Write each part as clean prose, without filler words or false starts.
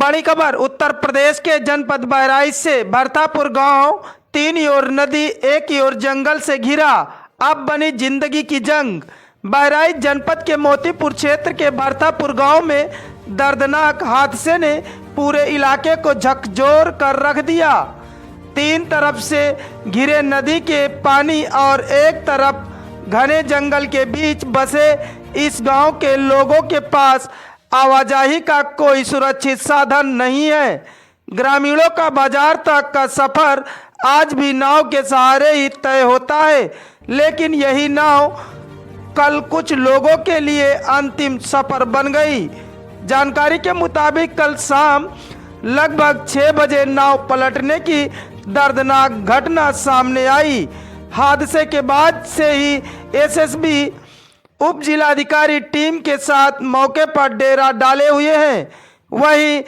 बड़ी खबर उत्तर प्रदेश के जनपद बहराइच से भरतापुर गांव, तीन ओर नदी एक ओर जंगल से घिरा, अब बनी जिंदगी की जंग। बहराइच जनपद के मोतीपुर क्षेत्र के भरतापुर गांव में दर्दनाक हादसे ने पूरे इलाके को झकझोर कर रख दिया। तीन तरफ से घिरे नदी के पानी और एक तरफ घने जंगल के बीच बसे इस गांव के लोगों के पास आवाजाही का कोई सुरक्षित साधन नहीं है। ग्रामीणों का बाजार तक का सफर आज भी नाव के सहारे ही तय होता है, लेकिन यही नाव कल कुछ लोगों के लिए अंतिम सफर बन गई। जानकारी के मुताबिक कल शाम लगभग 6 बजे नाव पलटने की दर्दनाक घटना सामने आई। हादसे के बाद से ही एसएसबी उप जिलाधिकारी टीम के साथ मौके पर डेरा डाले हुए हैं। वहीं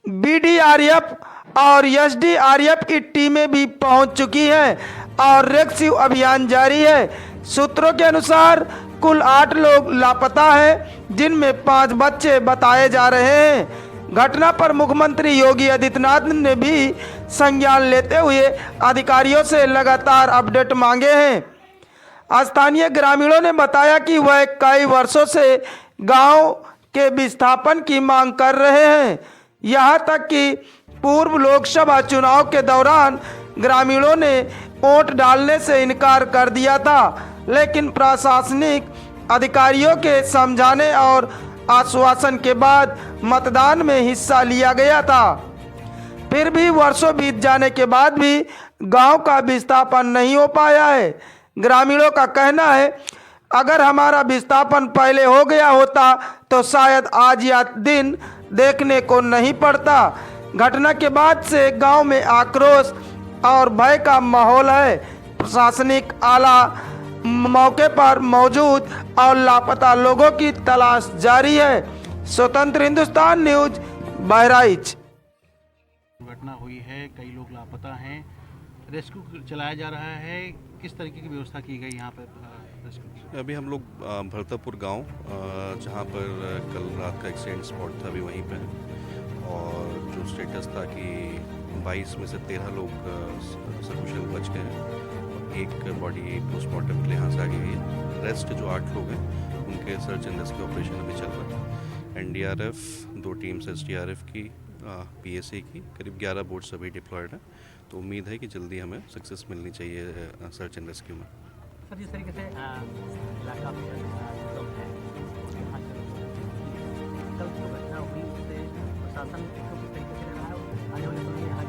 बीडीआरएफ और एसडीआरएफ की टीमें भी पहुंच चुकी हैं और रेस्क्यू अभियान जारी है। सूत्रों के अनुसार कुल 8 लोग लापता हैं, जिनमें 5 बच्चे बताए जा रहे हैं। घटना पर मुख्यमंत्री योगी आदित्यनाथ ने भी संज्ञान लेते हुए अधिकारियों से लगातार अपडेट मांगे हैं। स्थानीय ग्रामीणों ने बताया कि वह कई वर्षों से गांव के विस्थापन की मांग कर रहे हैं। यहां तक कि पूर्व लोकसभा चुनाव के दौरान ग्रामीणों ने वोट डालने से इनकार कर दिया था, लेकिन प्रशासनिक अधिकारियों के समझाने और आश्वासन के बाद मतदान में हिस्सा लिया गया था। फिर भी वर्षों बीत जाने के बाद भी गांव का विस्थापन नहीं हो पाया है। ग्रामीणों का कहना है, अगर हमारा विस्थापन पहले हो गया होता तो शायद आज या दिन देखने को नहीं पड़ता। घटना के बाद से गांव में आक्रोश और भय का माहौल है। प्रशासनिक आला मौके पर मौजूद और लापता लोगों की तलाश जारी है। स्वतंत्र हिंदुस्तान न्यूज, बहराइच। घटना हुई है, कई लोग लापता हैं, रेस्क्यू चलाया जा रहा है। किस तरीके की व्यवस्था की गई यहाँ पर रेस्क्यू? अभी हम लोग भरतापुर गांव, जहाँ पर कल रात का एक्सीडेंट स्पॉट था, अभी वहीं पे है। और जो स्टेटस था कि 22 में से 13 लोग सकुशल बच गए हैं। एक बॉडी पोस्टमार्टम के लिए यहाँ से आ गई है। रेस्ट जो 8 लोग हैं उनके सर्च एंड रेस्क्यू ऑपरेशन अभी चल रहा है। एनडीआरएफ 2 टीम्स एसडीआरएफ की, पीएसए की, करीब 11 बोट्स अभी डिप्लॉयड है। तो उम्मीद है कि जल्दी हमें सक्सेस मिलनी चाहिए सर्च एंड रेस्क्यू में। सर, जिस तरीके से इलाका में लोग हैं, कल जो घटना हुई उससे प्रशासन किस तरीके से रहा है आने वाले समय में यहाँ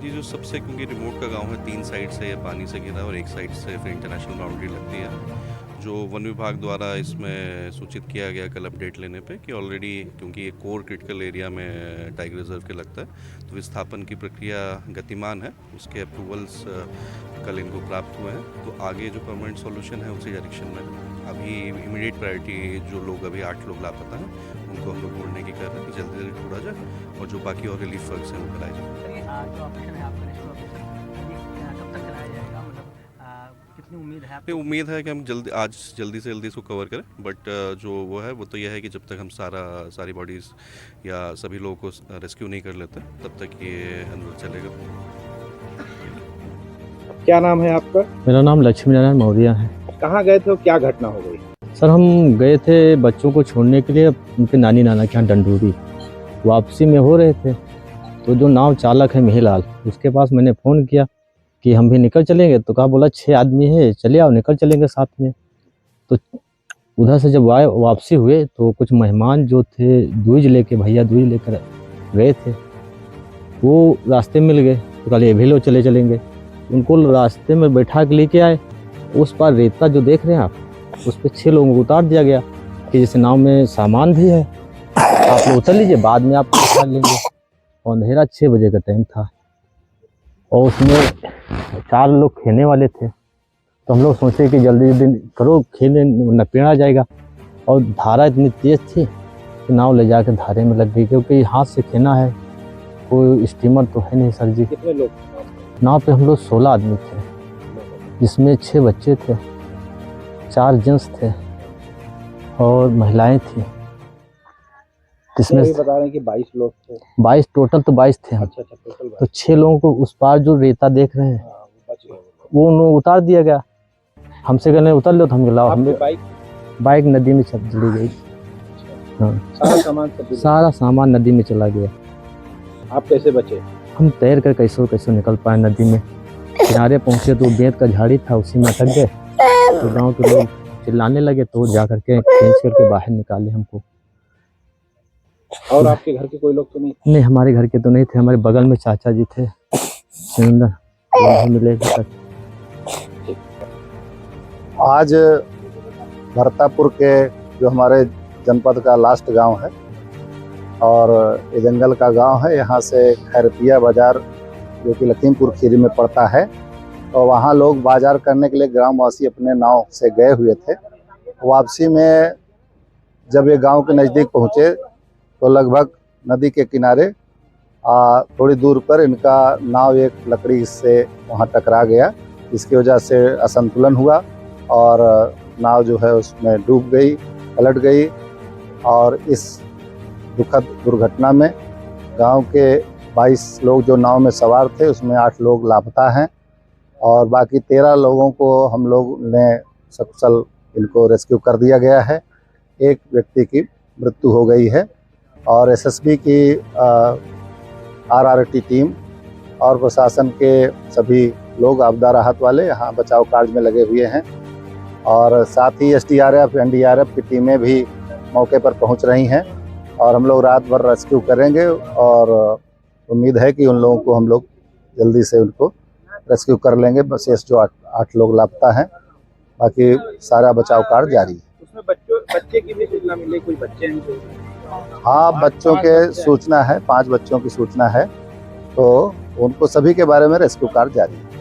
जी, जो सबसे, क्योंकि रिमोट का गांव है, 3 साइड से पानी से घिरा और एक साइड से फिर इंटरनेशनल बाउंड्री लगती है। जो वन विभाग द्वारा इसमें सूचित किया गया कल अपडेट लेने पे कि ऑलरेडी, क्योंकि ये कोर क्रिटिकल एरिया में टाइगर रिजर्व के लगता है, तो विस्थापन की प्रक्रिया गतिमान है। उसके अप्रूवल्स कल इनको प्राप्त हुए हैं। तो आगे जो परमानेंट सॉल्यूशन है उसी डायरेक्शन में अभी इमीडिएट प्रायोरिटी, जो लोग अभी 8 लोग लापता हैं उनको हम लोग ढूंढने की कर रहे हैं कि जल्दी जल्दी ढूंढा जाए और जो बाकी और रिलीफ वर्क्स हैं वो कराए जाए। जो ऑपरेशन है आपका रेस्क्यू ऑपरेशन, कब तक चलाया जाएगा? मतलब कितनी उम्मीद है आपको? उम्मीद है कि हम जल्दी से जल्दी इसको कवर करें। बट जो वो है वो तो यह है कि जब तक हम सारी बॉडीज़ या सभी लोगों को रेस्क्यू नहीं कर लेते तब तक ये अंदर चलेगा। क्या नाम है आपका? मेरा नाम लक्ष्मी नारायण मौर्य है। कहाँ गए थे और क्या घटना हो गई? सर, हम गए थे बच्चों को छोड़ने के लिए उनके नानी नाना के यहाँ डंडूरी। वापसी में हो रहे थे तो जो नाव चालक है मेहलाल, उसके पास मैंने फ़ोन किया कि हम भी निकल चलेंगे। तो कहा, बोला 6 आदमी है, चले आओ, निकल चलेंगे साथ में। तो उधर से जब वापसी हुए तो कुछ मेहमान जो थे दूज लेके, भैया दूज लेकर गए थे, वो रास्ते मिल गए। तो कहा ये भी लो, चले चलेंगे। उनको रास्ते में बैठा के लेके आए। उस पर रेता जो देख रहे हैं आप, उस पर 6 लोगों को उतार दिया गया कि जैसे नाव में सामान भी है, आप लोग उतर लीजिए, बाद में आप उतार लेंगे। और अंधेरा 6 बजे का टाइम था और उसमें 4 लोग खेलने वाले थे। तो हम लोग सोचे कि जल्दी जल्दी करो, खेलने न पेड़ा जाएगा। और धारा इतनी तेज़ थी कि नाव ले जाकर धारे में लग गई, क्योंकि हाथ से खेना है, कोई स्टीमर तो है नहीं सर जी। कितने लोग? नाव पे हम लोग 16 आदमी थे, जिसमें 6 बच्चे थे, 4 जेंट्स थे और महिलाएं थी। जिसमें अभी बता रहे हैं कि 22 लोग थे। 22 टोटल, तो 22 थे हम। अच्छा टोटल तो 6 लोगों को उस पार जो रेता देख रहे हैं वो बच गए। वो उन्होंने उतार दिया गया। हमसे कहने उतर लो, तो हम लाओ। हम आपकी बाइक नदी में चली गई। हाँ, सारा सामान सब डूब सारा सामान नदी में चला गया। गया। आप कैसे बचे? हम तैर कर कैसे निकल पाए नदी में। किनारे पहुंचे तो बेंत का झाड़ी था, उसी में अटक गए। तो गांव के लोग चिल्लाने लगे, तो जा करके खींच करके बाहर निकाले हमको। और आपके घर के कोई लोग तो नहीं? नहीं, हमारे घर के तो नहीं थे। हमारे बगल में चाचा जी थे, सुरेंद्र, वो नहीं मिले अभी तक। आज भरतापुर के जो हमारे जनपद का लास्ट गांव है और ये जंगल का गांव है। यहाँ से खैरपिया बाज़ार जो कि लखीमपुर खीरी में पड़ता है, तो वहाँ लोग बाज़ार करने के लिए ग्रामवासी अपने नाव से गए हुए थे। वापसी में जब ये गांव के नज़दीक पहुँचे तो लगभग नदी के किनारे थोड़ी दूर पर इनका नाव एक लकड़ी से वहाँ टकरा गया। इसकी वजह से असंतुलन हुआ और नाव जो है उसमें डूब गई, पलट गई। और इस दुखद दुर्घटना में गांव के 22 लोग जो नाव में सवार थे, उसमें 8 लोग लापता हैं और बाकी 13 लोगों को हम लोग ने सकुशल इनको रेस्क्यू कर दिया गया है। एक व्यक्ति की मृत्यु हो गई है और एसएसबी की आरआरटी टीम और प्रशासन के सभी लोग आपदा राहत वाले यहाँ बचाव कार्य में लगे हुए हैं। और साथ ही एसडीआरएफ, एनडीआरएफ की टीमें भी मौके पर पहुँच रही हैं और हम लोग रात भर रेस्क्यू करेंगे और उम्मीद है कि उन लोगों को हम लोग जल्दी से उनको रेस्क्यू कर लेंगे। बस शेष जो 8 लोग लापता हैं, बाकी सारा बचाव कार्य जारी है। उसमें बच्चे की भी सूचना मिली? कोई बच्चे हैं? हाँ, बच्चों के सूचना है, 5 बच्चों की सूचना है, तो उनको सभी के बारे में रेस्क्यू कार्य जारी है।